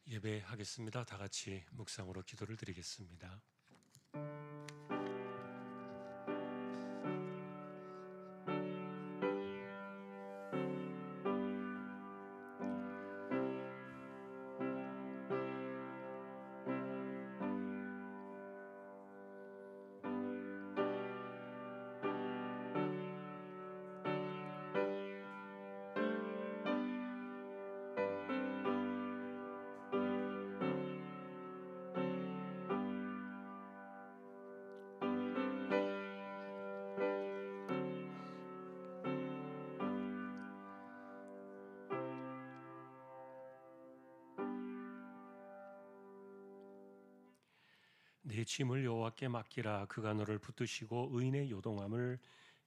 예배하겠습니다. 다 같이 묵상으로 기도를 드리겠습니다. 내 짐을 여호와께 맡기라. 그가 너를 붙드시고 의인의 요동함을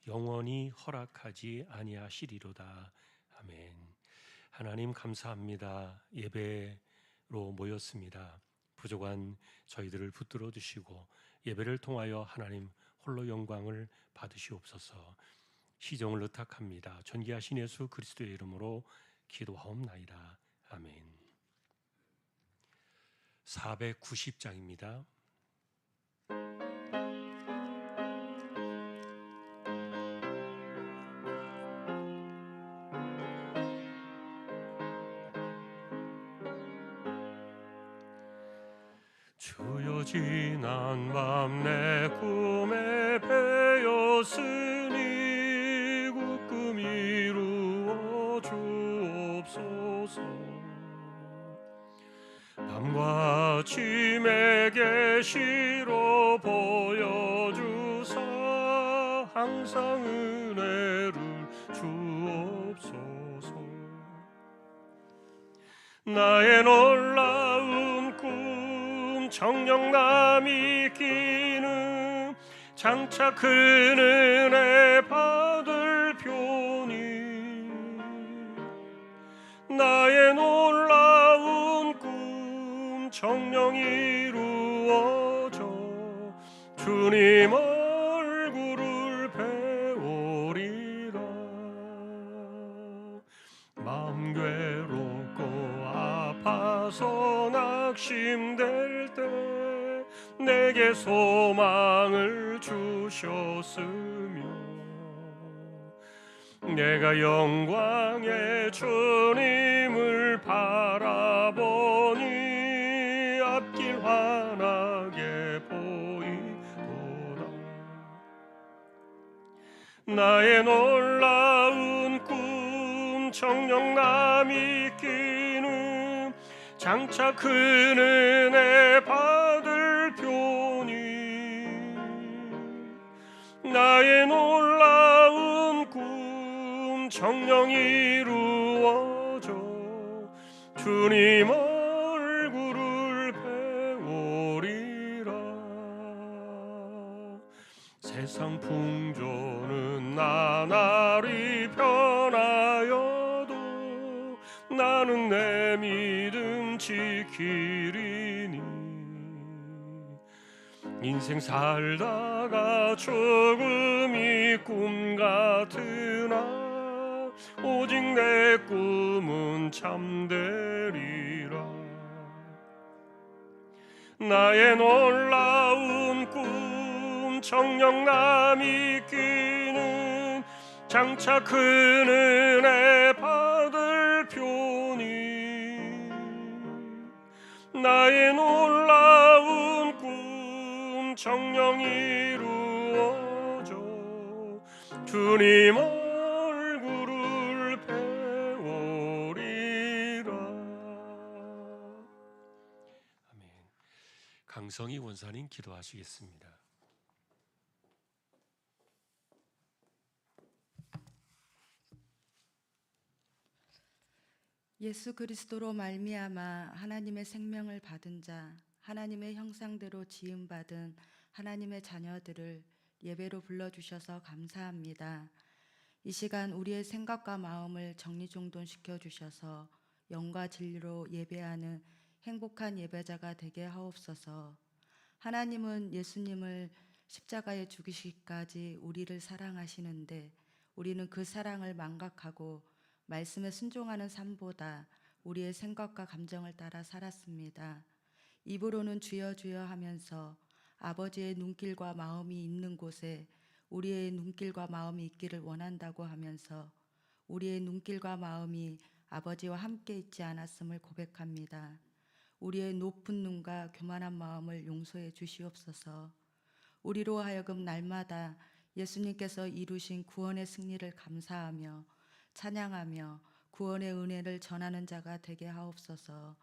영원히 허락하지 아니하시리로다. 아멘. 하나님 감사합니다. 예배로 모였습니다. 부족한 저희들을 붙들어 주시고 예배를 통하여 하나님 홀로 영광을 받으시옵소서. 시종을 의탁합니다. 존귀하신 예수 그리스도의 이름으로 기도하옵나이다. 아멘. 490장입니다. 주여 지난 밤 내 꿈에 배었으니 굳금 이루어 주옵소서. 밤과 아침 계시로 보여주사 항상 은혜를 주옵소서. 나의 놀라운 꿈 정령남이 끼는 장차 큰 은혜 받을 표니 나의 놀라운 꿈 정령 이루어져 주님 얼굴을 배우리라. 마음 괴롭고 아파서 낙심될 때 내게 소망을 주셨으며 내가 영광의 주님을 바라보니 앞길 환하게 보이도다. 나의 놀라운 꿈 정령남이 끼는 장차 큰 은혜 받을 표니 나의 놀라운 꿈 정령 이루어져 주님 얼굴을 배우리라. 세상 풍조는 나날이 변하여도 나는 내 믿음 지키리니 인생 살다가 죽음이 꿈 같으나 오직 내 꿈은 참되리라. 나의 놀라운 꿈 정령남이 끼는 장차 큰 은혜 받을 표니 나의 놀라운 꿈 정령 이루어져 주님 얼굴을 배우리라. 아멘. 강성희 원사님 기도하시겠습니다. 예수 그리스도로 말미암아 하나님의 생명을 받은 자, 하나님의 형상대로 지음받은 하나님의 자녀들을 예배로 불러주셔서 감사합니다. 이 시간 우리의 생각과 마음을 정리정돈시켜 주셔서 영과 진리로 예배하는 행복한 예배자가 되게 하옵소서. 하나님은 예수님을 십자가에 죽이시기까지 우리를 사랑하시는데 우리는 그 사랑을 망각하고 말씀에 순종하는 삶보다 우리의 생각과 감정을 따라 살았습니다. 입으로는 주여 주여 하면서 아버지의 눈길과 마음이 있는 곳에 우리의 눈길과 마음이 있기를 원한다고 하면서 우리의 눈길과 마음이 아버지와 함께 있지 않았음을 고백합니다. 우리의 높은 눈과 교만한 마음을 용서해 주시옵소서. 우리로 하여금 날마다 예수님께서 이루신 구원의 승리를 감사하며 찬양하며 구원의 은혜를 전하는 자가 되게 하옵소서.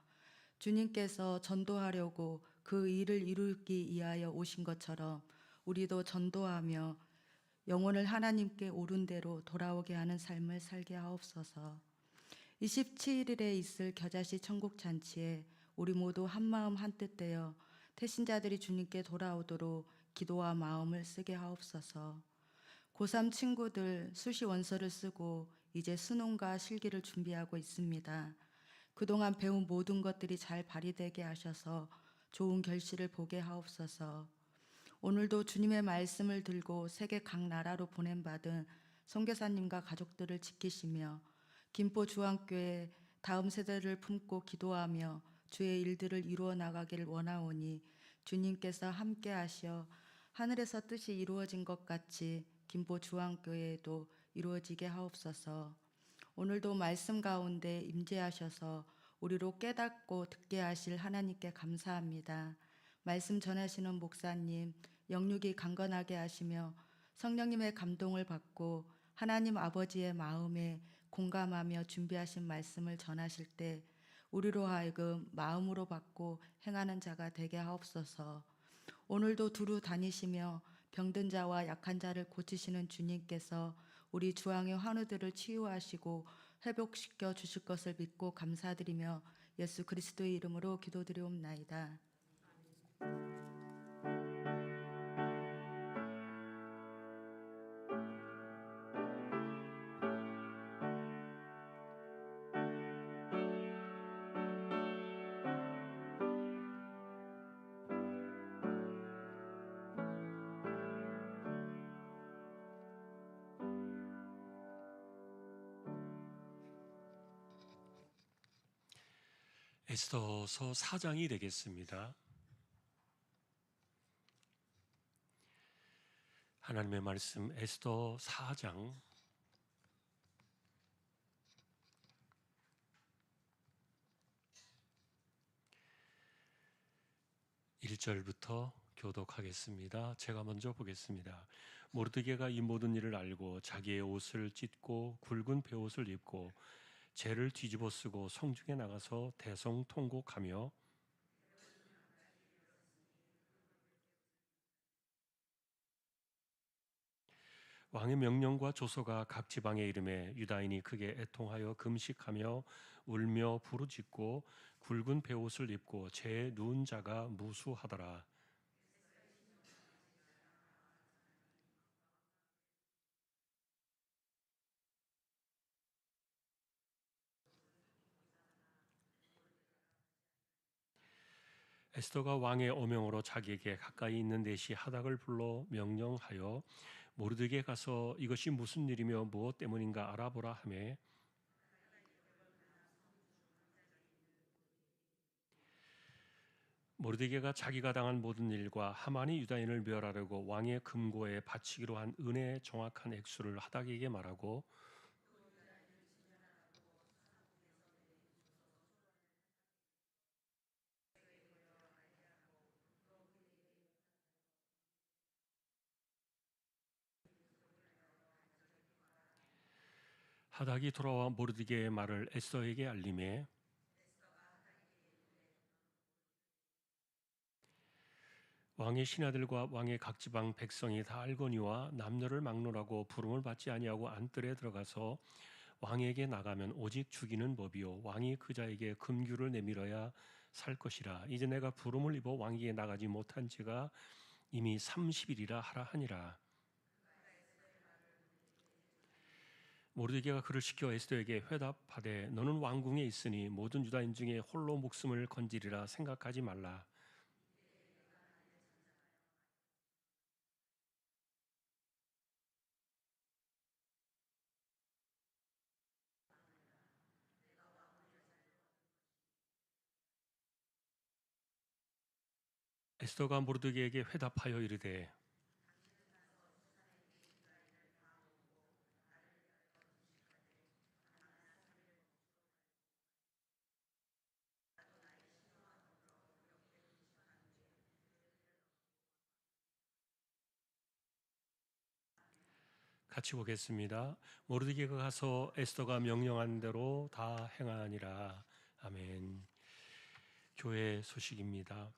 주님께서 전도하려고 그 일을 이루기 위하여 오신 것처럼 우리도 전도하며 영혼을 하나님께 옳은 대로 돌아오게 하는 삶을 살게 하옵소서. 27일에 있을 겨자씨 천국 잔치에 우리 모두 한마음 한뜻 되어 태신자들이 주님께 돌아오도록 기도와 마음을 쓰게 하옵소서. 고3 친구들 수시 원서를 쓰고 이제 수능과 실기를 준비하고 있습니다. 그동안 배운 모든 것들이 잘 발휘되게 하셔서 좋은 결실을 보게 하옵소서. 오늘도 주님의 말씀을 들고 세계 각 나라로 보냄받은 선교사님과 가족들을 지키시며 김포 주안교회 다음 세대를 품고 기도하며 주의 일들을 이루어 나가기를 원하오니 주님께서 함께 하셔 하늘에서 뜻이 이루어진 것 같이 김포 주안교회에도 이루어지게 하옵소서. 오늘도 말씀 가운데 임재하셔서 우리로 깨닫고 듣게 하실 하나님께 감사합니다. 말씀 전하시는 목사님 영육이 강건하게 하시며 성령님의 감동을 받고 하나님 아버지의 마음에 공감하며 준비하신 말씀을 전하실 때 우리로 하여금 마음으로 받고 행하는 자가 되게 하옵소서. 오늘도 두루 다니시며 병든 자와 약한 자를 고치시는 주님께서 우리 주왕의 환우들을 치유하시고 회복시켜 주실 것을 믿고 감사드리며 예수 그리스도의 이름으로 기도드리옵나이다. 에스더서 4장이 되겠습니다. 하나님의 말씀 에스더 4장 1절부터 교독하겠습니다. 제가 먼저 보겠습니다. 모르드게가 이 모든 일을 알고 자기의 옷을 찢고 굵은 베옷을 입고 재를 뒤집어 쓰고 성중에 나가서 대성통곡하며 왕의 명령과 조서가 각 지방에 이름에 유다인이 크게 애통하여 금식하며 울며 부르짖고 굵은 베옷을 입고 재에 누운 자가 무수하더라. 에스더가 왕의 어명으로 자기에게 가까이 있는 내시 하닥을 불러 명령하여 모르드게 가서 이것이 무슨 일이며 무엇 때문인가 알아보라 하매 모르드게가 자기가 당한 모든 일과 하만이 유다인을 멸하려고 왕의 금고에 바치기로 한 은혜의 정확한 액수를 하닥에게 말하고 하닥이 돌아와 모르드게의 말을 에스더에게 알림해 왕의 신하들과 왕의 각 지방 백성이 다 알거니와 남녀를 막론하고 부름을 받지 아니하고 안뜰에 들어가서 왕에게 나가면 오직 죽이는 법이요 왕이 그자에게 금규를 내밀어야 살 것이라. 이제 내가 부름을 입어 왕에게 나가지 못한 지가 이미 30일이라 하라 하니라. 모르드게가 그를 시켜 에스더에게 회답하되 너는 왕궁에 있으니 모든 유다인 중에 홀로 목숨을 건지리라 생각하지 말라. 에스더가 모르드게에게 회답하여 이르되 같이 보겠습니다. 모르드게가 가서 에스더가 명령한 대로 다 행하니라. 아멘. 교회 소식입니다.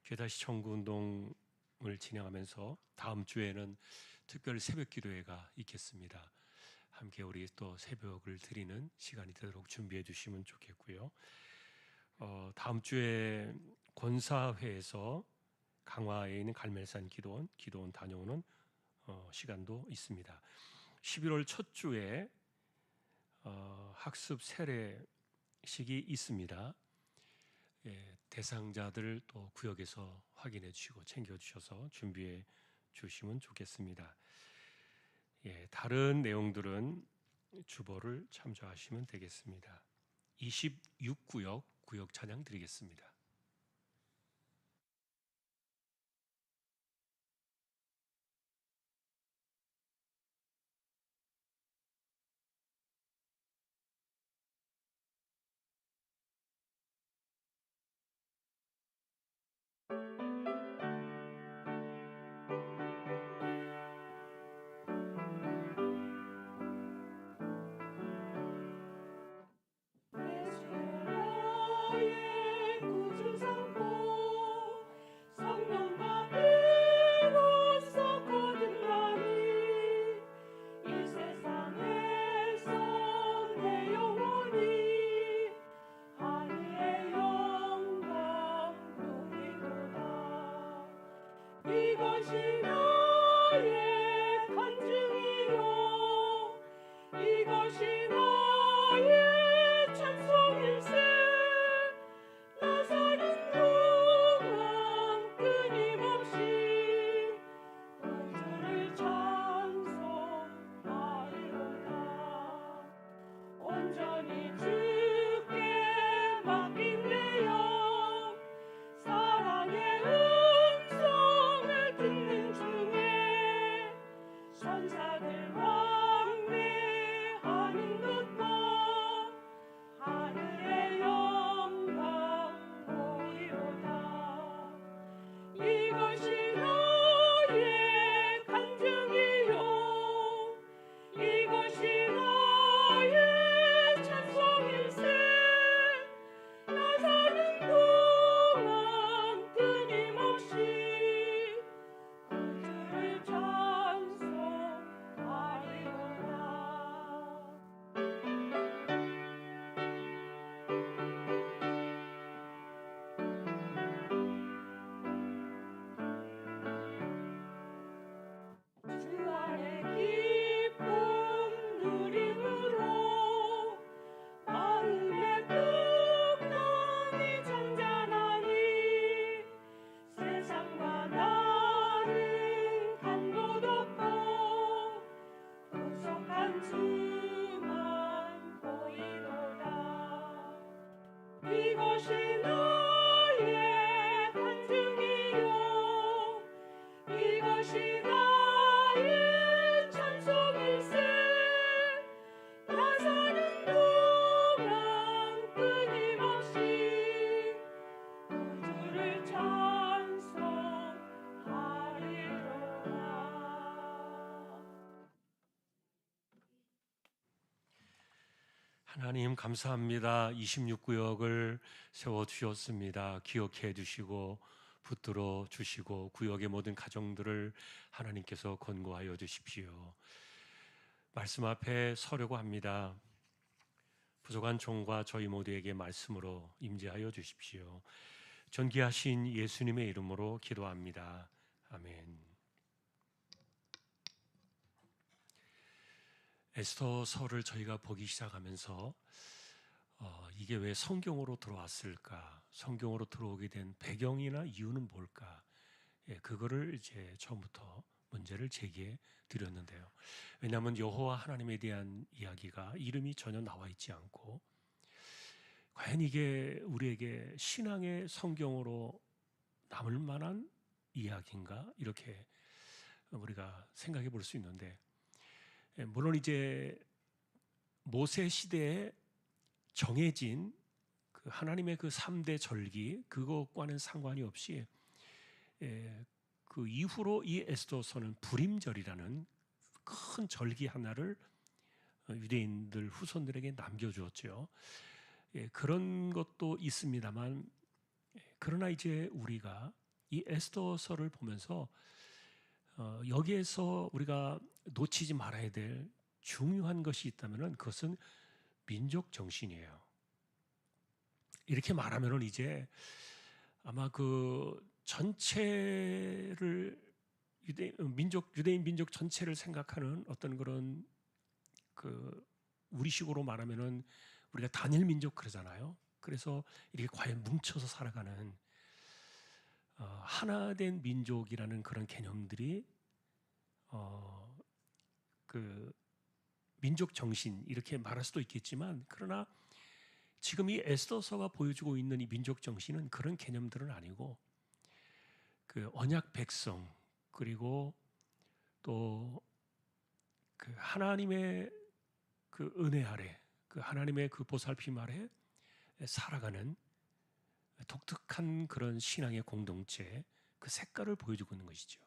죄다시 청구 운동을 진행하면서 다음 주에는 특별 새벽 기도회가 있겠습니다. 함께 우리 또 새벽을 드리는 시간이 되도록 준비해 주시면 좋겠고요. 다음 주에 권사회에서 강화에 있는 갈멜산 기도원 다녀오는 시간도 있습니다. 11월 첫 주에 학습 세례식이 있습니다. 대상자들 또 구역에서 확인해 주시고 챙겨 주셔서 준비해 주시면 좋겠습니다. 다른 내용들은 주보를 참조하시면 되겠습니다. 26구역 구역 찬양 드리겠습니다. 예수의 구주 삼고 성령과 비로소 거듭나니 이 세상에서 내 영혼이 하늘의 영광 누리도다. 이것이 나의 간증이요 이것이 나의 찬송일세. 나 사는 동안 끊임없이 구주를 찬송하리로다. 온전히 주께 맡긴 내 영 사랑의 음성을 듣는 중에 천사들 왕래하는 것과 하늘의 영광 보이로다. 이것이 나의 간증이요 이것이 나의 찬송일세. 나 사는 동안 끊임없이 구주를 찬송하리로다. 주 안에 기쁨 누림으로 마음에 평강이 잔잔하니 세상과 나는 간도 덮고 구속한 주만 보이로다. 이것이 나의 간증이요 이것이 나의 찬송일세. 나 사는 동안 끊임없이 구주를 찬송하리로다. 하나님 감사합니다. 26구역을 세워주셨습니다. 기억해 주시고 붙들어 주시고 구역의 모든 가정들을 하나님께서 권고하여 주십시오. 말씀 앞에 서려고 합니다. 부족한 종과 저희 모두에게 말씀으로 임재하여 주십시오. 존귀하신 예수님의 이름으로 기도합니다. 아멘. 에스더서를 저희가 보기 시작하면서 이게 왜 성경으로 들어왔을까? 성경으로 들어오게 된 배경이나 이유는 뭘까? 그거를 이제 처음부터 문제를 제기해 드렸는데요. 왜냐하면 여호와 하나님에 대한 이야기가 이름이 전혀 나와 있지 않고 과연 이게 우리에게 신앙의 성경으로 남을 만한 이야기인가 이렇게 우리가 생각해 볼 수 있는데, 물론 이제 모세 시대에 정해진 그 하나님의 그 3대 절기 그것과는 상관이 없이 그 이후로 이 에스더서는 불임절이라는 큰 절기 하나를 유대인들 후손들에게 남겨주었죠. 그런 것도 있습니다만, 그러나 이제 우리가 이 에스더서를 보면서 여기에서 우리가 놓치지 말아야 될 중요한 것이 있다면 그것은 민족 정신이에요. 이렇게 말하면은 이제 아마 그 전체를 유대인 민족 전체를 생각하는 어떤 그런 그 우리식으로 말하면은 우리가 단일 민족 그러잖아요. 그래서 이렇게 과연 뭉쳐서 살아가는 하나된 민족이라는 그런 개념들이 그 민족 정신 이렇게 말할 수도 있겠지만, 그러나 지금 이 에스더서가 보여주고 있는 이 민족 정신은 그런 개념들은 아니고 그 언약 백성 그리고 또 그 하나님의 그 은혜 아래 그 하나님의 그 보살핌 아래 살아가는 독특한 그런 신앙의 공동체 그 색깔을 보여주고 있는 것이죠.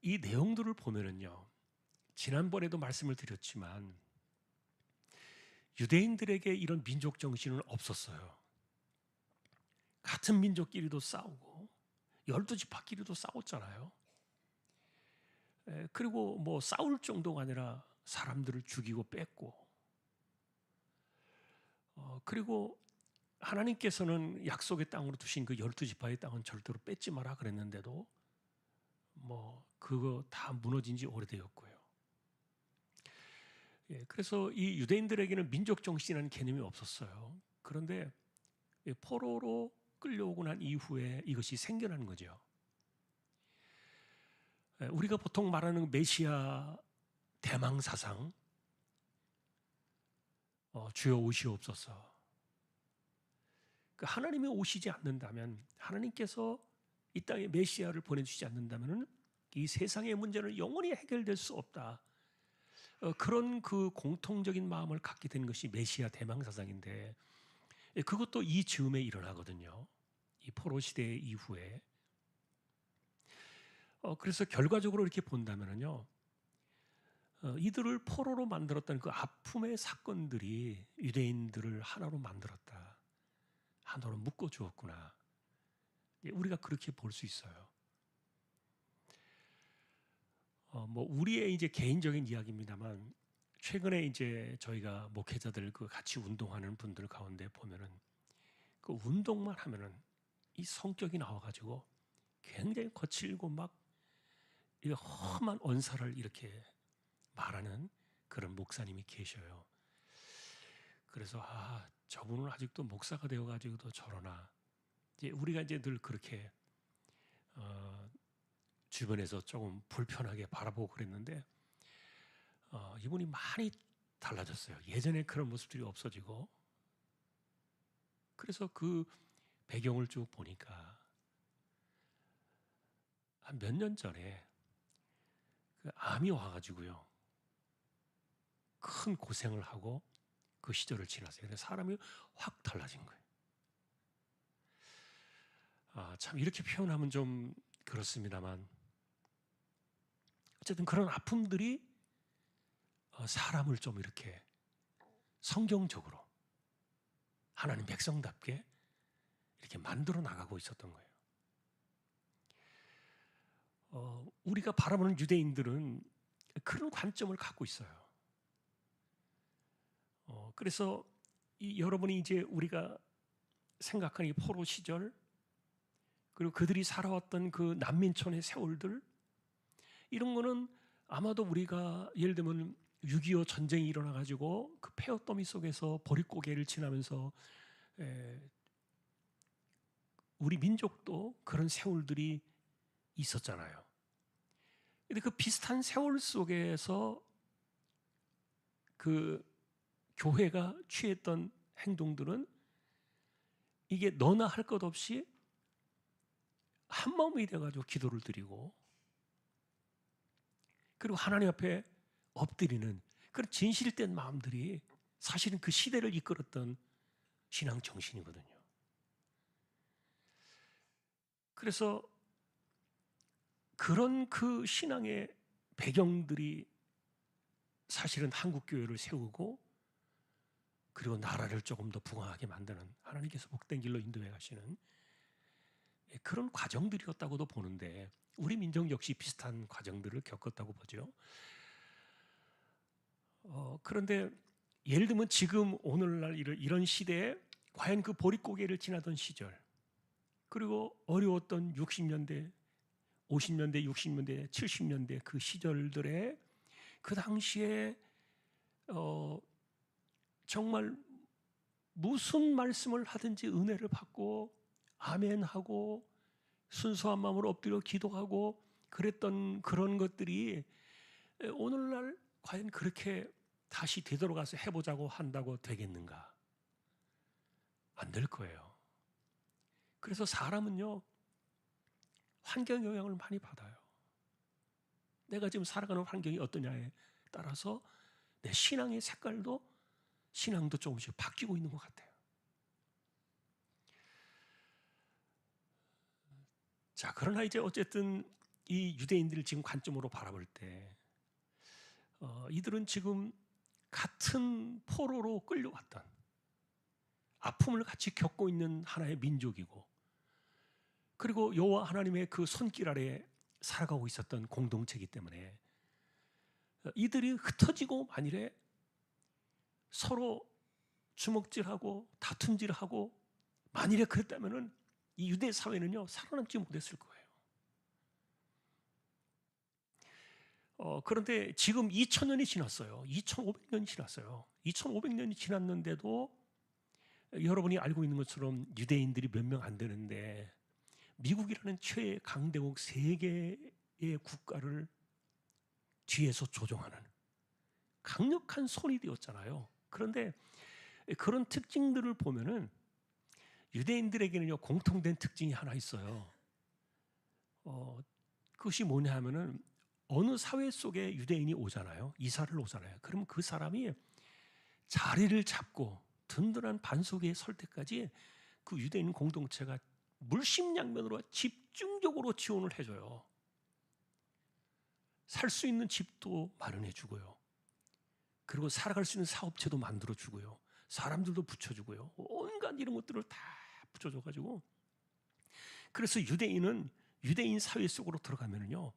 이 내용들을 보면은요, 지난번에도 말씀을 드렸지만 유대인들에게 이런 민족 정신은 없었어요. 같은 민족끼리도 싸우고 12지파끼리도 싸웠잖아요. 그리고 뭐 싸울 정도가 아니라 사람들을 죽이고 뺐고, 그리고 하나님께서는 약속의 땅으로 두신 그 12지파의 땅은 절대로 뺏지 마라 그랬는데도 뭐 그거 다 무너진 지 오래되었고요. 그래서 이 유대인들에게는 민족 정신이라는 개념이 없었어요. 그런데 포로로 끌려오고 난 이후에 이것이 생겨나는 거죠. 우리가 보통 말하는 메시아 대망 사상, 주여 오시옵소서. 그 하나님이 오시지 않는다면, 하나님께서 이 땅에 메시아를 보내주시지 않는다면 이 세상의 문제는 영원히 해결될 수 없다. 그런 그 공통적인 마음을 갖게 된 것이 메시아 대망 사상인데, 그것도 이 즈음에 일어나거든요. 이 포로 시대 이후에. 그래서 결과적으로 이렇게 본다면요, 이들을 포로로 만들었던 그 아픔의 사건들이 유대인들을 하나로 만들었다. 하나로 묶어 주었구나. 우리가 그렇게 볼 수 있어요. 뭐 우리의 이제 개인적인 이야기입니다만, 최근에 이제 저희가 목회자들 그 같이 운동하는 분들 가운데 보면은 그 운동만 하면은 이 성격이 나와가지고 굉장히 거칠고 막 이 험한 언사를 이렇게 말하는 그런 목사님이 계셔요. 그래서 저분은 아직도 목사가 되어가지고도 저러나. 이제 우리가 이제 늘 그렇게 주변에서 조금 불편하게 바라보고 그랬는데, 이분이 많이 달라졌어요. 예전에 그런 모습들이 없어지고. 그래서 그 배경을 쭉 보니까 한 몇 년 전에 그 암이 와가지고요, 큰 고생을 하고 그 시절을 지났어요. 근데 사람이 확 달라진 거예요. 참 이렇게 표현하면 좀 그렇습니다만, 어쨌든 그런 아픔들이 사람을 좀 이렇게 성경적으로 하나님 백성답게 이렇게 만들어 나가고 있었던 거예요. 우리가 바라보는 유대인들은 그런 관점을 갖고 있어요. 그래서 여러분이 이제 우리가 생각하는 이 포로 시절, 그리고 그들이 살아왔던 그 난민촌의 세월들, 이런 거는 아마도 우리가 예를 들면 6.25 전쟁이 일어나가지고 그 폐허더미 속에서 보릿고개를 지나면서 우리 민족도 그런 세월들이 있었잖아요. 근데 그 비슷한 세월 속에서 그 교회가 취했던 행동들은 이게 너나 할 것 없이 한 마음이 돼가지고 기도를 드리고, 그리고 하나님 앞에 엎드리는 그런 진실된 마음들이 사실은 그 시대를 이끌었던 신앙 정신이거든요. 그래서 그런 그 신앙의 배경들이 사실은 한국 교회를 세우고, 그리고 나라를 조금 더 부강하게 만드는, 하나님께서 복된 길로 인도해 가시는 그런 과정들이었다고도 보는데, 우리 민족 역시 비슷한 과정들을 겪었다고 보죠. 그런데 예를 들면 지금 오늘날 이런 시대에 과연 그 보릿고개를 지나던 시절, 그리고 어려웠던 60년대, 50년대, 60년대, 70년대 그 시절들에 그 당시에 정말 무슨 말씀을 하든지 은혜를 받고 아멘하고 순수한 마음으로 엎드려 기도하고 그랬던 그런 것들이 오늘날 과연 그렇게 다시 되돌아가서 해보자고 한다고 되겠는가? 안 될 거예요. 그래서 사람은요, 환경 영향을 많이 받아요. 내가 지금 살아가는 환경이 어떠냐에 따라서 내 신앙의 색깔도, 신앙도 조금씩 바뀌고 있는 것 같아요. 자, 그러나 이제 어쨌든 이 유대인들을 지금 관점으로 바라볼 때 이들은 지금 같은 포로로 끌려왔던, 아픔을 같이 겪고 있는 하나의 민족이고, 그리고 여호와 하나님의 그 손길 아래 살아가고 있었던 공동체이기 때문에 이들이 흩어지고 만일에 서로 주먹질하고 다툼질하고 만일에 그랬다면은 이 유대 사회는요, 살아남지 못했을 거예요. 그런데 지금 2000년이 지났어요. 2500년이 지났어요. 2500년이 지났는데도 여러분이 알고 있는 것처럼 유대인들이 몇 명 안 되는데, 미국이라는 최강대국 세 개의 국가를 뒤에서 조종하는 강력한 손이 되었잖아요. 그런데 그런 특징들을 보면은 유대인들에게는요, 공통된 특징이 하나 있어요. 그것이 뭐냐 하면은, 어느 사회 속에 유대인이 오잖아요. 이사를 오잖아요. 그럼 그 사람이 자리를 잡고 든든한 반석에 설 때까지 그 유대인 공동체가 물심양면으로 집중적으로 지원을 해줘요. 살 수 있는 집도 마련해 주고요. 그리고 살아갈 수 있는 사업체도 만들어 주고요. 사람들도 붙여주고요. 온갖 이런 것들을 다 붙여줘가지고, 그래서 유대인은 유대인 사회 속으로 들어가면은요,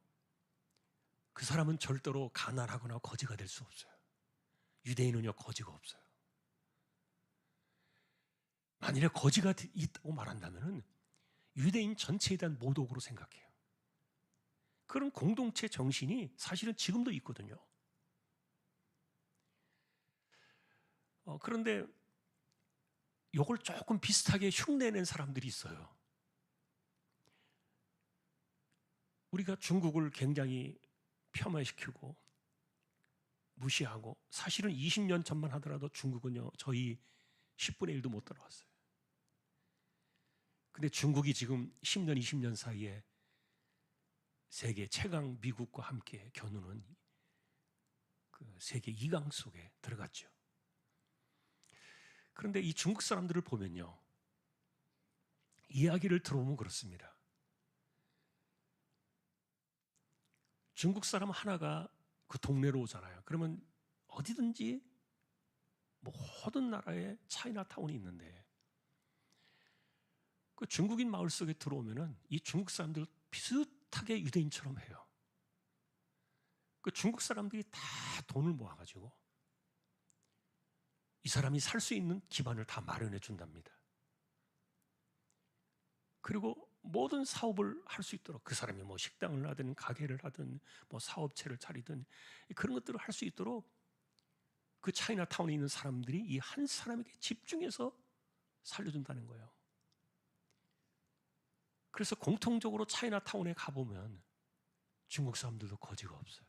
그 사람은 절대로 가난하거나 거지가 될 수 없어요. 유대인은요, 거지가 없어요. 만일에 거지가 있다고 말한다면은 유대인 전체에 대한 모독으로 생각해요. 그런 공동체 정신이 사실은 지금도 있거든요. 그런데 이걸 조금 비슷하게 흉내낸 사람들이 있어요. 우리가 중국을 굉장히 폄하시키고 무시하고, 사실은 20년 전만 하더라도 중국은요, 저희 10분의 1도 못 따라왔어요. 근데 중국이 지금 10년, 20년 사이에 세계 최강 미국과 함께 겨누는 그 세계 2강 속에 들어갔죠. 그런데 이 중국 사람들을 보면요, 이야기를 들어보면 그렇습니다. 중국 사람 하나가 그 동네로 오잖아요. 그러면 어디든지 모든 나라에 차이나타운이 있는데, 그 중국인 마을 속에 들어오면은 이 중국 사람들 비슷하게 유대인처럼 해요. 그 중국 사람들이 다 돈을 모아가지고 이 사람이 살 수 있는 기반을 다 마련해 준답니다. 그리고 모든 사업을 할 수 있도록, 그 사람이 뭐 식당을 하든 가게를 하든 뭐 사업체를 차리든 그런 것들을 할 수 있도록 그 차이나타운에 있는 사람들이 이 한 사람에게 집중해서 살려준다는 거예요. 그래서 공통적으로 차이나타운에 가보면 중국 사람들도 거지가 없어요.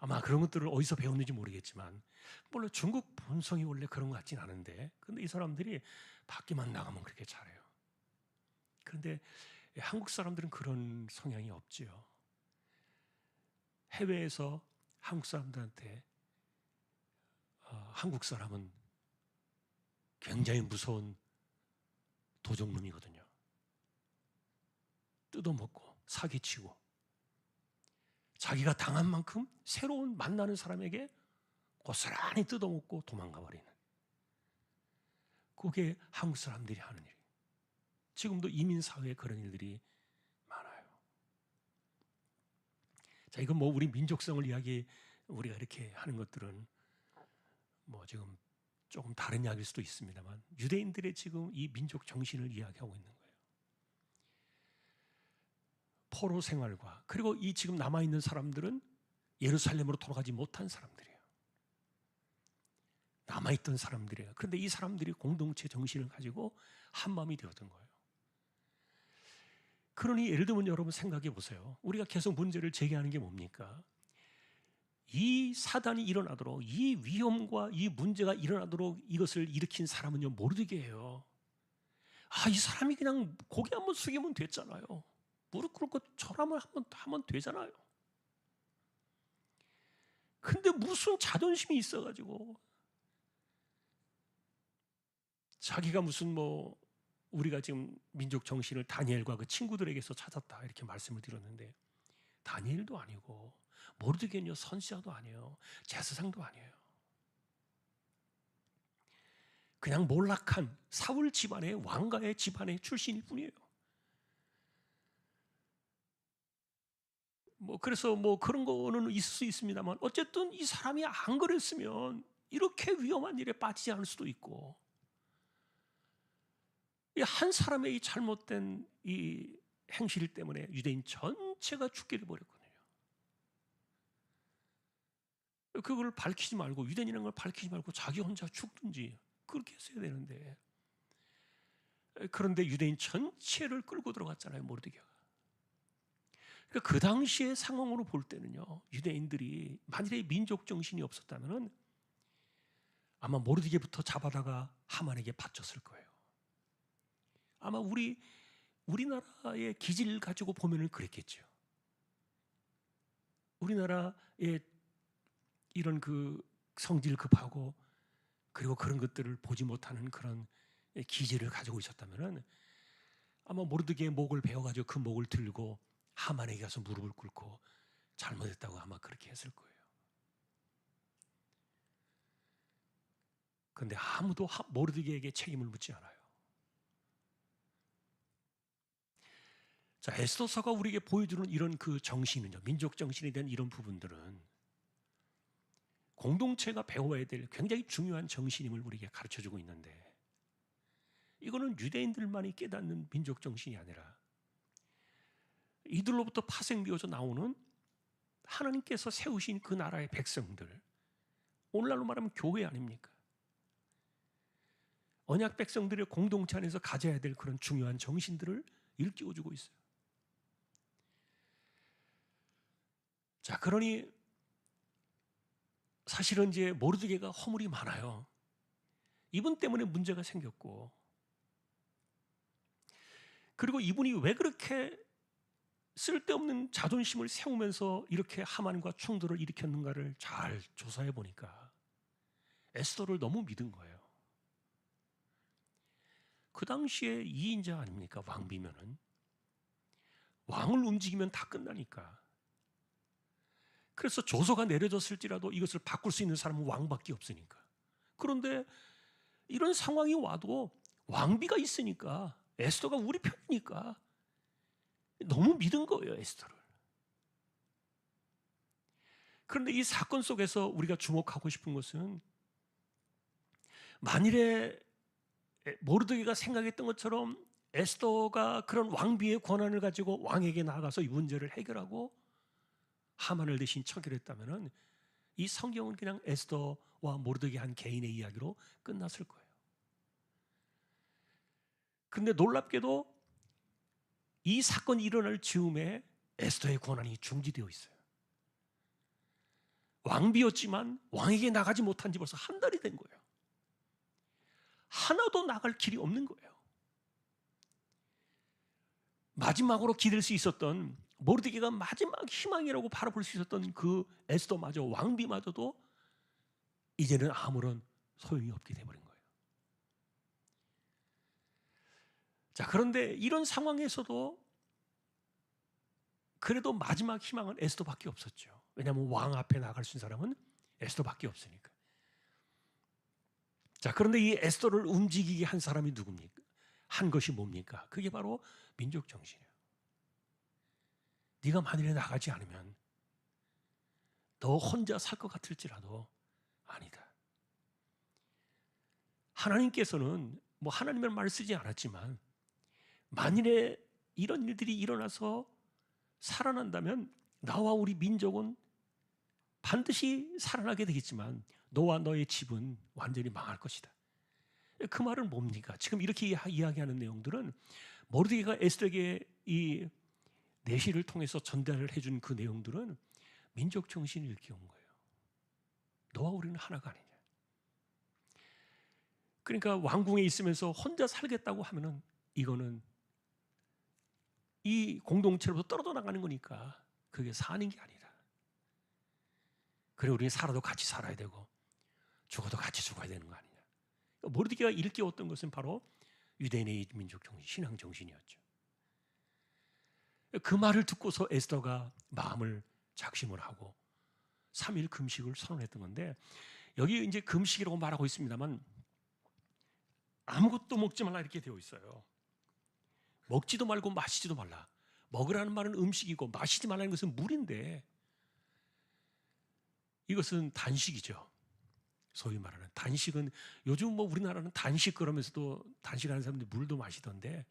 아마 그런 것들을 어디서 배웠는지 모르겠지만 물론 중국 본성이 원래 그런 것 같진 않은데 근데 이 사람들이 밖에만 나가면 그렇게 잘해요. 그런데 한국 사람들은 그런 성향이 없지요. 해외에서 한국 사람들한테 한국 사람은 굉장히 무서운 도적놈이거든요. 뜯어먹고 사기치고 자기가 당한 만큼 새로운 만나는 사람에게 고스란히 뜯어먹고 도망가 버리는, 그게 한국 사람들이 하는 일이에요. 지금도 이민사회에 그런 일들이 많아요. 자, 이건 뭐 우리 민족성을 우리가 이렇게 하는 것들은 뭐 지금 조금 다른 이야기일 수도 있습니다만 유대인들의 지금 이 민족 정신을 이야기하고 있는 거예요. 포로 생활과, 그리고 이 지금 남아있는 사람들은 예루살렘으로 돌아가지 못한 사람들이에요. 남아있던 사람들이에요. 그런데 이 사람들이 공동체 정신을 가지고 한마음이 되었던 거예요. 그러니 예를 들면 여러분 생각해 보세요. 우리가 계속 문제를 제기하는 게 뭡니까? 이 사단이 일어나도록, 이 위험과 이 문제가 일어나도록 이것을 일으킨 사람은요, 모르드게예요. 이 사람이 그냥 고개 한번 숙이면 됐잖아요. 무릎 꿇고 절하면 한번 하면 되잖아요. 근데 무슨 자존심이 있어가지고 자기가 무슨 우리가 지금 민족 정신을 다니엘과 그 친구들에게서 찾았다 이렇게 말씀을 드렸는데, 다니엘도 아니고 모르드게는요 선지자도 아니에요. 제사장도 아니에요. 그냥 몰락한 사울 집안의 왕가의 집안의 출신일 뿐이에요. 그래서 그런 거는 있을 수 있습니다만 어쨌든 이 사람이 안 그랬으면 이렇게 위험한 일에 빠지지 않을 수도 있고, 이 한 사람의 이 잘못된 이 행실 때문에 유대인 전체가 죽게 되버렸거든요. 그걸 밝히지 말고, 유대인이라는 걸 밝히지 말고 자기 혼자 죽든지 그렇게 했어야 되는데, 그런데 유대인 전체를 끌고 들어갔잖아요, 모르드게가. 그러니까 그 당시의 상황으로 볼 때는요, 유대인들이 만일에 민족 정신이 없었다면 아마 모르드게부터 잡아다가 하만에게 바쳤을 거예요. 아마 우리나라의 기질 가지고 보면은 그랬겠죠. 우리나라의 이런 그 성질 급하고 그리고 그런 것들을 보지 못하는 그런 기질을 가지고 있었다면은 아마 모르드게의 목을 베어가지고 그 목을 들고 하만에게 가서 무릎을 꿇고 잘못했다고 아마 그렇게 했을 거예요. 그런데 아무도 모르드게에게 책임을 묻지 않아요. 자, 에스더서가 우리에게 보여주는 이런 그 정신은요, 민족 정신에 대한 이런 부분들은 공동체가 배워야 될 굉장히 중요한 정신임을 우리에게 가르쳐주고 있는데, 이거는 유대인들만이 깨닫는 민족 정신이 아니라 이들로부터 파생되어져 나오는 하나님께서 세우신 그 나라의 백성들, 오늘날로 말하면 교회 아닙니까? 언약 백성들의 공동체 안에서 가져야 될 그런 중요한 정신들을 일깨워주고 있어요. 자, 그러니 사실은 이제 모르드게가 허물이 많아요. 이분 때문에 문제가 생겼고, 그리고 이분이 왜 그렇게 쓸데없는 자존심을 세우면서 이렇게 하만과 충돌을 일으켰는가를 잘 조사해 보니까 에스더를 너무 믿은 거예요. 그 당시에 2인자 아닙니까? 왕비면은 왕을 움직이면 다 끝나니까. 그래서 조서가 내려졌을지라도 이것을 바꿀 수 있는 사람은 왕밖에 없으니까. 그런데 이런 상황이 와도 왕비가 있으니까, 에스더가 우리 편이니까 너무 믿은 거예요, 에스더를. 그런데 이 사건 속에서 우리가 주목하고 싶은 것은, 만일에 모르드게가 생각했던 것처럼 에스더가 그런 왕비의 권한을 가지고 왕에게 나가서 이 문제를 해결하고 하만을 대신 처결했다면 이 성경은 그냥 에스더와 모르드게 한 개인의 이야기로 끝났을 거예요. 그런데 놀랍게도 이 사건이 일어날 즈음에 에스더의 권한이 중지되어 있어요. 왕비였지만 왕에게 나가지 못한 지 벌써 한 달이 된 거예요. 하나도 나갈 길이 없는 거예요. 마지막으로 기댈 수 있었던, 모르드게가 마지막 희망이라고 바라볼 수 있었던 그 에스더마저, 왕비마저도 이제는 아무런 소용이 없게 돼버린 거예요. 자, 그런데 이런 상황에서도 그래도 마지막 희망은 에스더밖에 없었죠. 왜냐하면 왕 앞에 나갈 수 있는 사람은 에스더밖에 없으니까. 자, 그런데 이 에스더를 움직이게 한 사람이 누굽니까? 한 것이 뭡니까? 그게 바로 민족 정신이에요. 네가 만일에 나가지 않으면 너 혼자 살 것 같을지라도 아니다. 하나님께서는 뭐 하나님의 말을 쓰지 않았지만 만일에 이런 일들이 일어나서 살아난다면 나와 우리 민족은 반드시 살아나게 되겠지만 너와 너의 집은 완전히 망할 것이다. 그 말은 뭡니까? 지금 이렇게 이야기하는 내용들은 모르드게가 에스더에게 이 내시를 통해서 전달을 해준 그 내용들은 민족 정신을 일깨운 거예요. 너와 우리는 하나가 아니냐. 그러니까 왕궁에 있으면서 혼자 살겠다고 하면은 이거는 이 공동체로부터 떨어져 나가는 거니까 그게 사는 게 아니다. 그래, 우리는 살아도 같이 살아야 되고 죽어도 같이 죽어야 되는 거 아니냐. 모르드게가 일깨웠던 것은 바로 유대인의 민족 정신, 신앙 정신이었죠. 그 말을 듣고서 에스더가 마음을 작심을 하고 3일 금식을 선언했던 건데, 여기 이제 금식이라고 말하고 있습니다만 아무것도 먹지 말라 이렇게 되어 있어요. 먹지도 말고 마시지도 말라. 먹으라는 말은 음식이고 마시지 말라는 것은 물인데 이것은 단식이죠. 소위 말하는 단식은, 요즘 뭐 우리나라는 단식 그러면서도 단식하는 사람들이 물도 마시던데,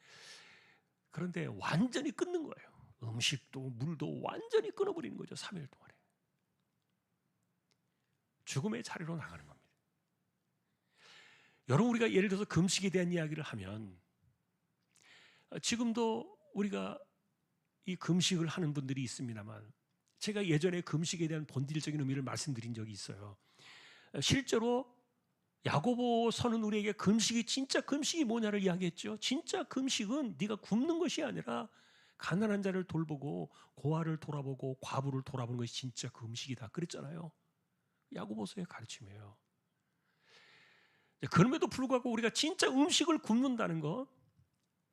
그런데 완전히 끊는 거예요. 음식도 물도 완전히 끊어버리는 거죠. 3일 동안에. 죽음의 자리로 나가는 겁니다. 여러분, 우리가 예를 들어서 금식에 대한 이야기를 하면 지금도 우리가 이 금식을 하는 분들이 있습니다만, 제가 예전에 금식에 대한 본질적인 의미를 말씀드린 적이 있어요. 실제로 야고보서는 우리에게 금식이, 진짜 금식이 뭐냐를 이야기했죠. 진짜 금식은 네가 굶는 것이 아니라 가난한 자를 돌보고 고아를 돌아보고 과부를 돌아보는 것이 진짜 금식이다 그랬잖아요. 야고보서의 가르침이에요. 그럼에도 불구하고 우리가 진짜 음식을 굶는다는 것,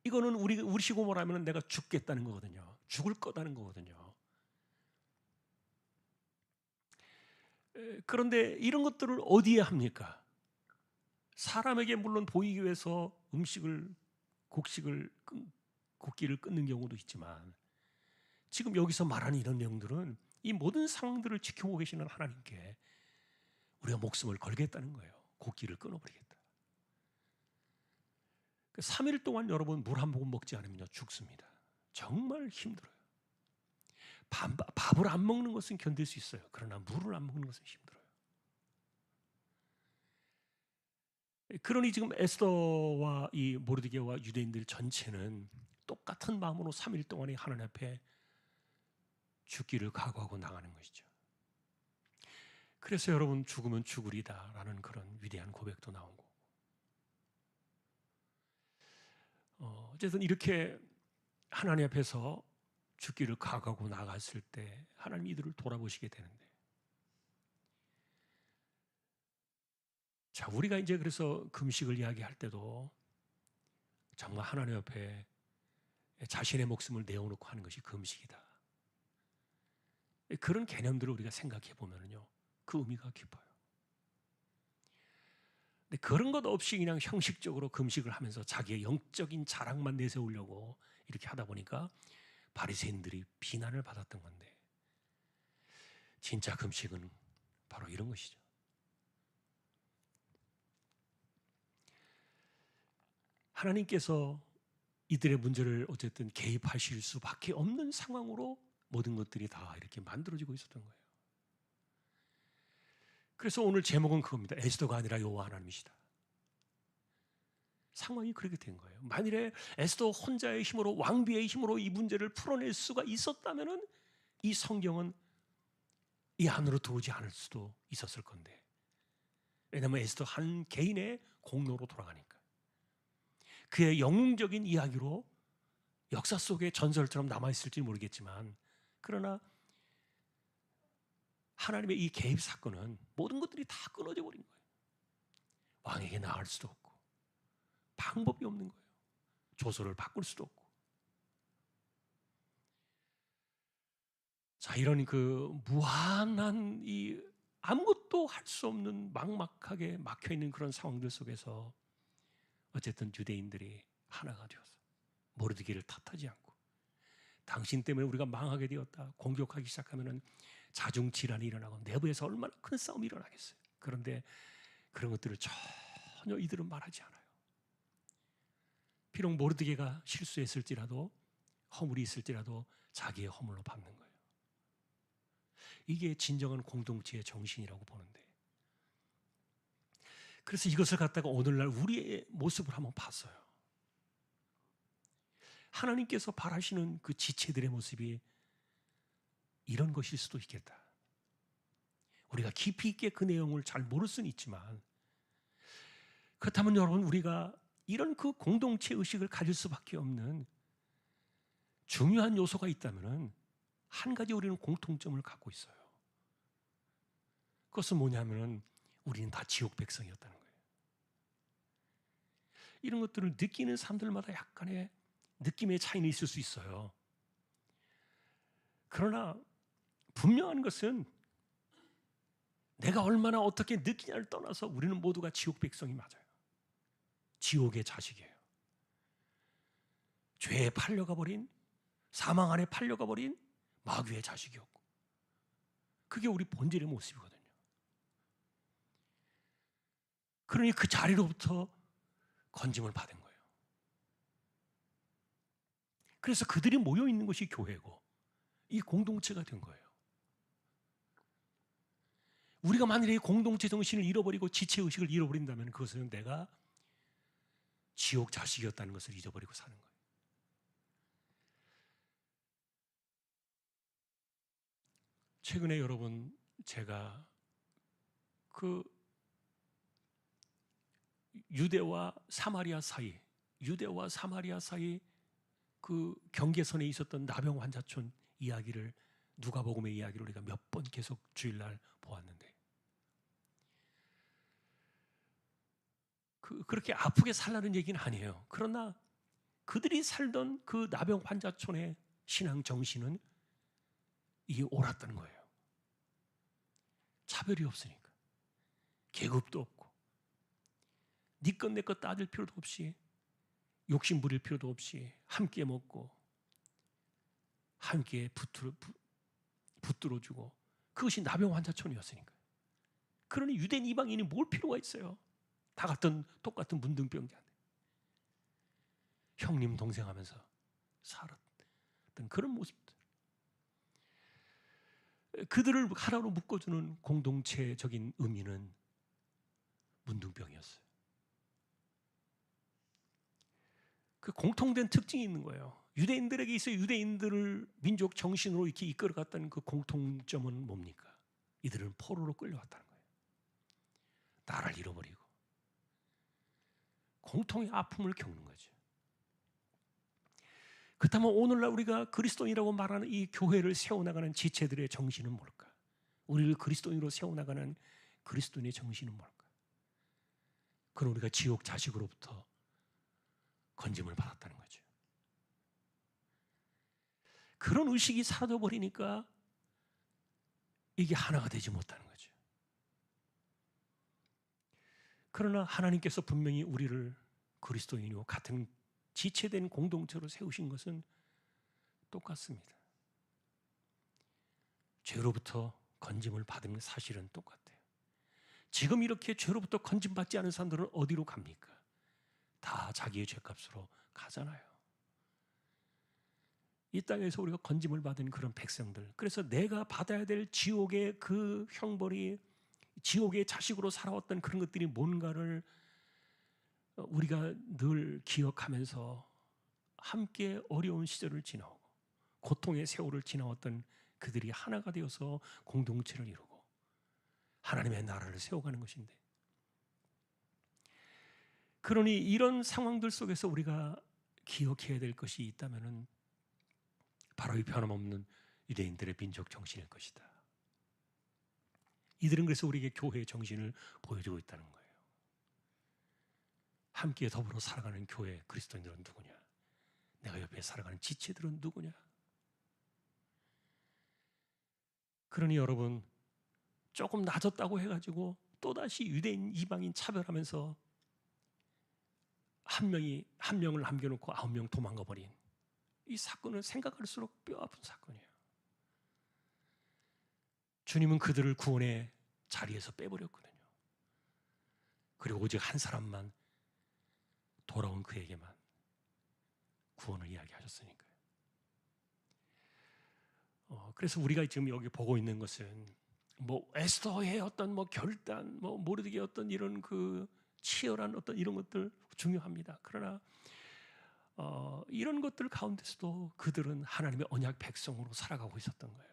이거는 우리식으로 말하면 내가 죽겠다는 거거든요. 죽을 거다는 거거든요. 그런데 이런 것들을 어디에 합니까? 사람에게 물론 보이기 위해서 음식을, 곡기를 끊는 경우도 있지만, 지금 여기서 말하는 이런 내용들은 이 모든 상황들을 지켜보고 계시는 하나님께 우리가 목숨을 걸겠다는 거예요. 곡기를 끊어버리겠다. 3일 동안 여러분 물 한 모금 먹지 않으면 죽습니다. 정말 힘들어요. 밥을 안 먹는 것은 견딜 수 있어요. 그러나 물을 안 먹는 것은 힘들어요. 그러니 지금 에스더와 이 모르드게와 유대인들 전체는 똑같은 마음으로 3일 동안에 하나님 앞에 죽기를 각오하고 나가는 것이죠. 그래서 여러분, 죽으면 죽으리다라는 그런 위대한 고백도 나오고, 어쨌든 이렇게 하나님 앞에서 죽기를 각오하고 나갔을 때 하나님 이들을 돌아보시게 되는데, 자, 우리가 이제 그래서 금식을 이야기할 때도 정말 하나님 앞에 자신의 목숨을 내어놓고 하는 것이 금식이다. 그런 개념들을 우리가 생각해 보면요, 그 의미가 깊어요. 근데 그런 것 없이 그냥 형식적으로 금식을 하면서 자기의 영적인 자랑만 내세우려고 이렇게 하다 보니까 바리새인들이 비난을 받았던 건데, 진짜 금식은 바로 이런 것이죠. 하나님께서 이들의 문제를 어쨌든 개입하실 수밖에 없는 상황으로 모든 것들이 다 이렇게 만들어지고 있었던 거예요. 그래서 오늘 제목은 그겁니다. 에스더가 아니라 여호와 하나님이시다. 상황이 그렇게 된 거예요. 만일에 에스더 혼자의 힘으로, 왕비의 힘으로 이 문제를 풀어낼 수가 있었다면은 이 성경은 이 안으로 들어오지 않을 수도 있었을 건데, 왜냐하면 에스더 한 개인의 공로로 돌아가니까. 그의 영웅적인 이야기로 역사 속의 전설처럼 남아있을지 모르겠지만, 그러나 하나님의 이 개입 사건은 모든 것들이 다 끊어져 버린 거예요. 왕에게 나갈 수도 없고 방법이 없는 거예요. 조서를 바꿀 수도 없고. 자, 이런 그 무한한 이 아무것도 할 수 없는 막막하게 막혀 있는 그런 상황들 속에서 어쨌든 유대인들이 하나가 되어서 모르드게를 탓하지 않고, 당신 때문에 우리가 망하게 되었다, 공격하기 시작하면은 자중 질환이 일어나고 내부에서 얼마나 큰 싸움이 일어나겠어요. 그런데 그런 것들을 전혀 이들은 말하지 않아요. 비록 모르드게가 실수했을지라도, 허물이 있을지라도 자기의 허물로 받는 거예요. 이게 진정한 공동체의 정신이라고 보는데, 그래서 이것을 갖다가 오늘날 우리의 모습을 한번 봤어요. 하나님께서 바라시는 그 지체들의 모습이 이런 것일 수도 있겠다. 우리가 깊이 있게 그 내용을 잘 모를 수는 있지만, 그렇다면 여러분, 우리가 이런 그 공동체 의식을 가질 수밖에 없는 중요한 요소가 있다면 한 가지 우리는 공통점을 갖고 있어요. 그것은 뭐냐면 우리는 다 지옥 백성이었다는 거예요. 이런 것들을 느끼는 사람들마다 약간의 느낌의 차이는 있을 수 있어요. 그러나 분명한 것은 내가 얼마나 어떻게 느끼냐를 떠나서 우리는 모두가 지옥 백성이 맞아요. 지옥의 자식이에요. 죄에 팔려가 버린, 사망 안에 팔려가 버린 마귀의 자식이었고, 그게 우리 본질의 모습이거든요. 그러니 그 자리로부터 건짐을 받은 거예요. 그래서 그들이 모여 있는 것이 교회고 이 공동체가 된 거예요. 우리가 만약에 이 공동체 정신을 잃어버리고 지체의식을 잃어버린다면 그것은 내가 지옥 자식이었다는 것을 잊어버리고 사는 거예요. 최근에 여러분, 제가 그 유대와 사마리아 사이 그 경계선에 있었던 나병 환자촌 이야기를, 누가복음의 이야기를 우리가 몇 번 계속 주일날 보았는데, 그렇게 아프게 살라는 얘기는 아니에요. 그러나 그들이 살던 그 나병 환자촌의 신앙 정신은 이게 옳았다는 거예요. 차별이 없으니까, 계급도 없고, 네 것 내 것 따질 필요도 없이, 욕심 부릴 필요도 없이 함께 먹고 함께 붙들어주고, 그것이 나병 환자촌이었으니까. 그러니 유대인 이방인이 뭘 필요가 있어요? 다 같은 똑같은 문둥병자인데 형님 동생 하면서 살았던 그런 모습들, 그들을 하나로 묶어주는 공동체적인 의미는 문둥병이었어요. 그 공통된 특징이 있는 거예요. 유대인들에게 있어 유대인들을 민족 정신으로 이렇게 이끌어갔다는 그 공통점은 뭡니까? 이들은 포로로 끌려갔다는 거예요. 나라를 잃어버리고 공통의 아픔을 겪는 거죠. 그렇다면 오늘날 우리가 그리스도인이라고 말하는 이 교회를 세워나가는 지체들의 정신은 뭘까? 우리를 그리스도인으로 세워나가는 그리스도인의 정신은 뭘까? 그건 우리가 지옥 자식으로부터 건짐을 받았다는 거죠. 그런 의식이 사라져버리니까 이게 하나가 되지 못하는 거죠. 그러나 하나님께서 분명히 우리를 그리스도인이고 같은 지체된 공동체로 세우신 것은 똑같습니다. 죄로부터 건짐을 받은 사실은 똑같아요. 지금 이렇게 죄로부터 건짐받지 않은 사람들은 어디로 갑니까? 다 자기의 죄값으로 가잖아요. 이 땅에서 우리가 건짐을 받은 그런 백성들, 그래서 내가 받아야 될 지옥의 그 형벌이, 지옥의 자식으로 살아왔던 그런 것들이 뭔가를 우리가 늘 기억하면서 함께 어려운 시절을 지나오고 고통의 세월을 지나왔던 그들이 하나가 되어서 공동체를 이루고 하나님의 나라를 세워가는 것인데, 그러니 이런 상황들 속에서 우리가 기억해야 될 것이 있다면 바로 이 변함없는 유대인들의 민족 정신일 것이다. 이들은 그래서 우리에게 교회의 정신을 보여주고 있다는 거예요. 함께 더불어 살아가는 교회 그리스도인들은 누구냐? 내가 옆에 살아가는 지체들은 누구냐? 그러니 여러분, 조금 낮았다고 해가지고 또다시 유대인 이방인 차별하면서 한 명을 남겨놓고 9명 도망가 버린 이 사건은 생각할수록 뼈아픈 사건이에요. 주님은 그들을 구원의 자리에서 빼버렸거든요. 그리고 오직 한 사람만, 돌아온 그에게만 구원을 이야기하셨으니까요. 그래서 우리가 지금 여기 보고 있는 것은 에스더의 어떤 결단, 모르드게의 어떤 이런 치열한 어떤 이런 것들 중요합니다. 그러나 이런 것들 가운데서도 그들은 하나님의 언약 백성으로 살아가고 있었던 거예요.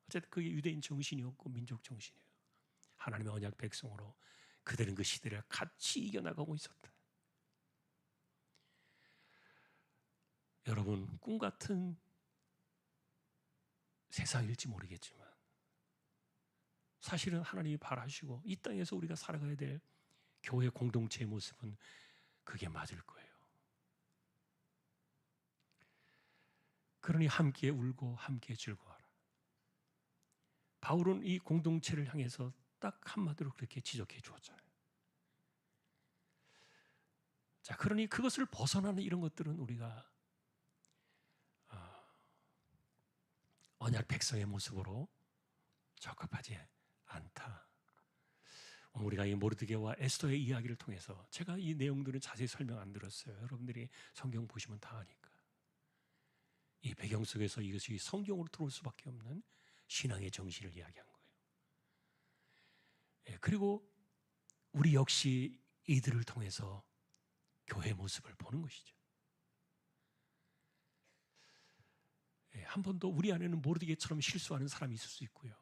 어쨌든 그게 유대인 정신이었고 민족 정신이에요. 하나님의 언약 백성으로 그들은 그 시대를 같이 이겨나가고 있었다. 여러분, 꿈 같은 세상일지 모르겠지만 사실은 하나님이 바라시고 이 땅에서 우리가 살아가야 될 교회 공동체의 모습은 그게 맞을 거예요. 그러니 함께 울고 함께 즐거워하라. 바울은 이 공동체를 향해서 딱 한마디로 그렇게 지적해 주었잖아요. 자, 그러니 그것을 벗어나는 이런 것들은 우리가 언약 백성의 모습으로 적합하지 않다. 우리가 이 모르드게와 에스더의 이야기를 통해서, 제가 이 내용들은 자세히 설명 안 들었어요. 여러분들이 성경 보시면 다 아니까. 이 배경 속에서 이것이 성경으로 들어올 수밖에 없는 신앙의 정신을 이야기한 거예요. 그리고 우리 역시 이들을 통해서 교회의 모습을 보는 것이죠. 한 번도 우리 안에는 모르드게처럼 실수하는 사람이 있을 수 있고요.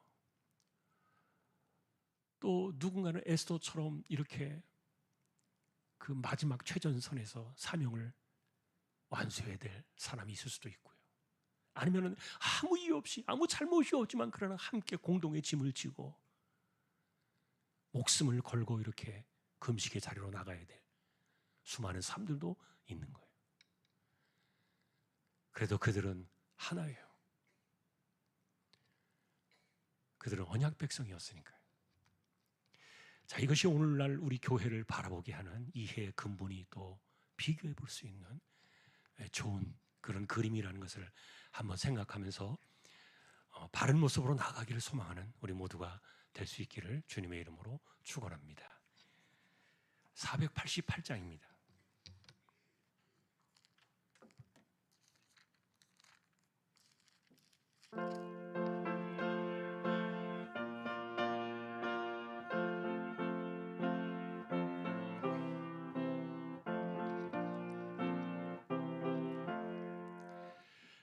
또 누군가는 에스더처럼 이렇게 그 마지막 최전선에서 사명을 완수해야 될 사람이 있을 수도 있고요. 아니면은 아무 이유 없이, 아무 잘못이 없지만 그러나 함께 공동의 짐을 지고 목숨을 걸고 이렇게 금식의 자리로 나가야 될 수많은 사람들도 있는 거예요. 그래도 그들은 하나예요. 그들은 언약 백성이었으니까요. 자, 이것이 오늘날 우리 교회를 바라보게 하는 이해의 근본이 또 비교해 볼 수 있는 좋은 그런 그림이라는 것을 한번 생각하면서 바른 모습으로 나가기를 소망하는 우리 모두가 될 수 있기를 주님의 이름으로 축원합니다. 488장입니다.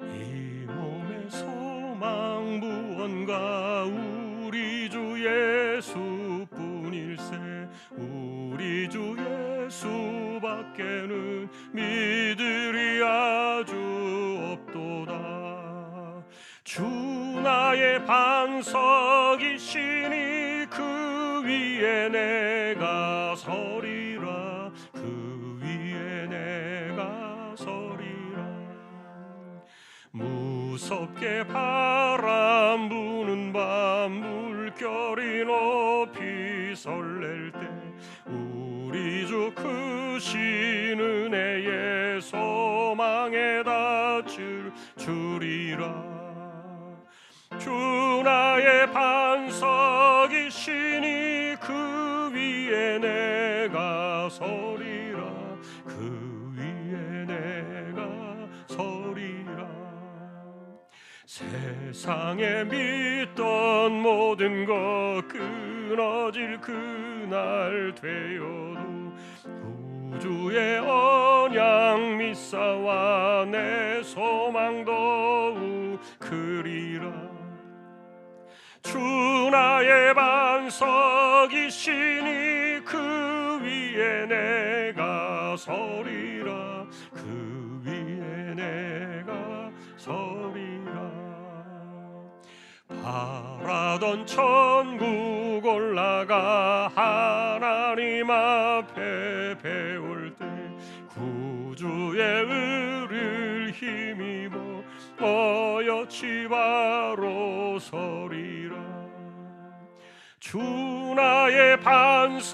이 몸의 소망 무언가 우리 주 예수뿐일세. 우리 주 예수밖에는 믿으리 아주 없도다. 주 나의 반석이시니 그 위에 내가 서리라. 그 위에 내가 서리라. 무섭게 바람 부는 밤 물결이 높이 설렐 때 우리 주 크신 은혜의 소망에 닿을 줄이라. 주 나의 반석이시니 그 위에 내가 서리라. 그 위에 내가 서리라. 세상에 믿던 모든 것 끊어질 그날 되어도 구주의 언약 믿사와 내 소망 더욱 크리라. 주 나의 반석이시니 그 위에 내가 서리라. 그 위에 내가 서리라. 바라던 천국 올라가 하나님 앞에 배울 때 구주의 의를 힘입어 어여치 바로 서리라. 주 나의 반석이시니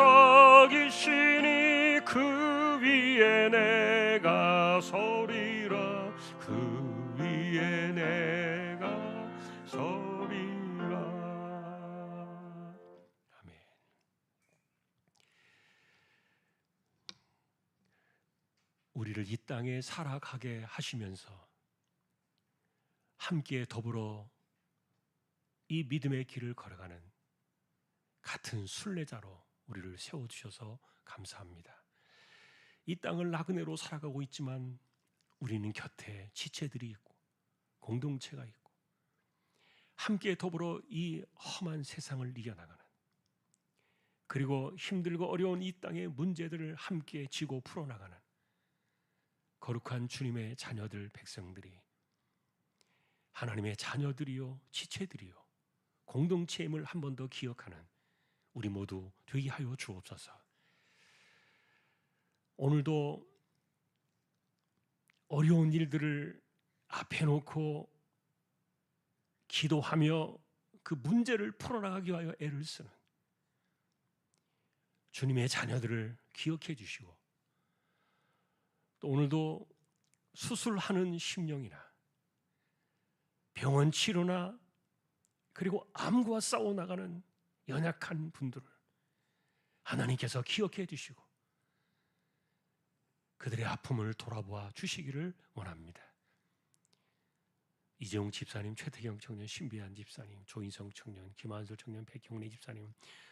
그 위에 내가 서리라. 그 위에 내가 서리라. 아멘. 우리를 이 땅에 살아가게 하시면서 함께 더불어 이 믿음의 길을 걸어가는 같은 순례자로 우리를 세워주셔서 감사합니다. 이 땅을 나그네로 살아가고 있지만 우리는 곁에 지체들이 있고 공동체가 있고 함께 더불어 이 험한 세상을 이겨나가는, 그리고 힘들고 어려운 이 땅의 문제들을 함께 지고 풀어나가는 거룩한 주님의 자녀들, 백성들이, 하나님의 자녀들이요 지체들이요 공동체임을 한 번 더 기억하는 우리 모두 되게 하여 주옵소서. 오늘도 어려운 일들을 앞에 놓고 기도하며 그 문제를 풀어나가기 위하여 애를 쓰는 주님의 자녀들을 기억해 주시고, 또 오늘도 수술하는 심령이나 병원 치료나 그리고 암과 싸워나가는 연약한 분들을 하나님께서 기억해 주시고 그들의 아픔을 돌아보아 주시기를 원합니다. 이재용 집사님, 최태경 청년, 신비한 집사님, 조인성 청년, 김한솔 청년, 백형래 집사님,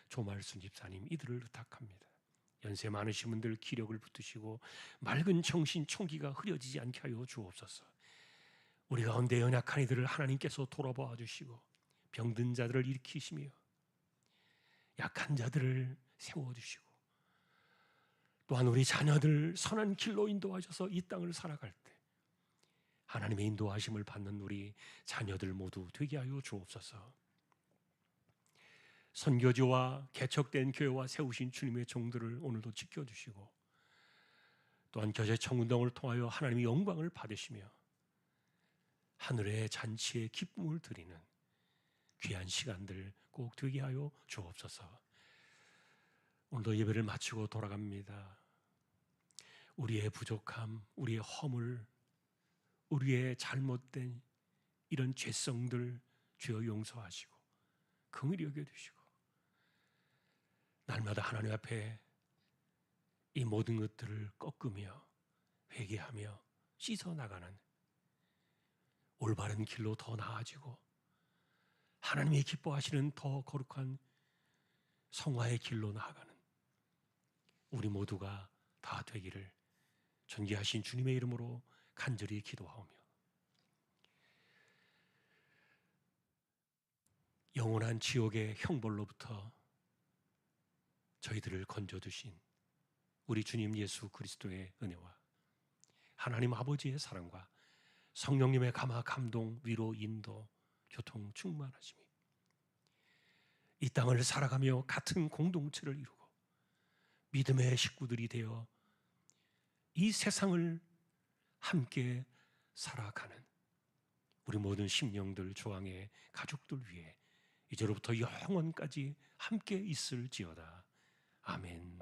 조말순 집사님, 이들을 부탁합니다. 연세 많으신 분들 기력을 붙드시고 맑은 정신 총기가 흐려지지 않게 하여 주옵소서. 우리 가운데 연약한 이들을 하나님께서 돌아보아 주시고 병든 자들을 일으키시며 약한 자들을 세워주시고, 또한 우리 자녀들 선한 길로 인도하셔서 이 땅을 살아갈 때 하나님의 인도하심을 받는 우리 자녀들 모두 되게 하여 주옵소서. 선교지와 개척된 교회와 세우신 주님의 종들을 오늘도 지켜주시고, 또한 교제청운동을 통하여 하나님의 영광을 받으시며 하늘의 잔치에 기쁨을 드리는 귀한 시간들 꼭 되게 하여 주옵소서. 오늘도 예배를 마치고 돌아갑니다. 우리의 부족함, 우리의 허물, 우리의 잘못된 이런 죄성들 주여 용서하시고 긍휼히 여겨주시고, 날마다 하나님 앞에 이 모든 것들을 꺾으며 회개하며 씻어나가는 올바른 길로 더 나아지고 하나님이 기뻐하시는 더 거룩한 성화의 길로 나아가는 우리 모두가 다 되기를 존귀하신 주님의 이름으로 간절히 기도하오며, 영원한 지옥의 형벌로부터 저희들을 건져주신 우리 주님 예수 그리스도의 은혜와 하나님 아버지의 사랑과 성령님의 감화, 감동, 위로, 인도, 교통, 충만하심이 이 땅을 살아가며 같은 공동체를 이루고 믿음의 식구들이 되어 이 세상을 함께 살아가는 우리 모든 심령들, 조항의 가족들 위해 이제로부터 영원까지 함께 있을지어다. 아멘.